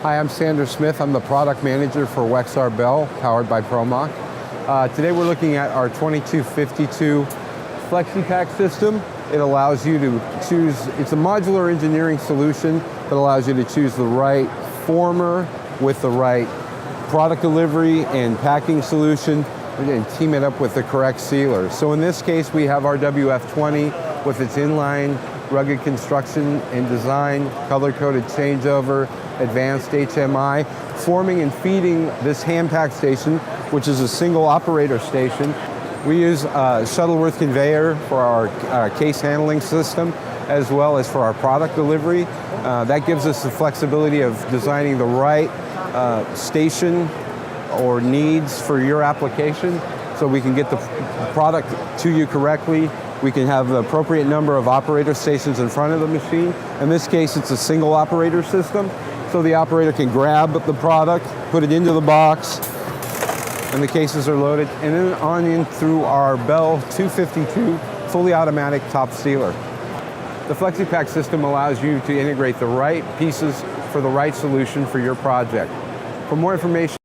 Hi, I'm Sander Smith. I'm the product manager for Wexxar Bell, powered by Promach. Today we're looking at our 2252 Flex E Pak system. It allows you to choose, it's a modular engineering solution that allows you to choose the right former with the right product delivery and packing solution and team it up with the correct sealer. So in this case, we have our WF20 with its inline rugged construction and design, color-coded changeover, advanced HMI, forming and feeding this hand pack station, which is a single operator station. We use a Shuttleworth conveyor for our case handling system, as well as for our product delivery. That gives us the flexibility of designing the right station or needs for your application, so we can get the product to you correctly. We can have the appropriate number of operator stations in front of the machine. In this case, it's a single operator system, so the operator can grab the product, put it into the box, and the cases are loaded, and then on in through our Bell 252 fully automatic top sealer. The Flex E Pak system allows you to integrate the right pieces for the right solution for your project. For more information,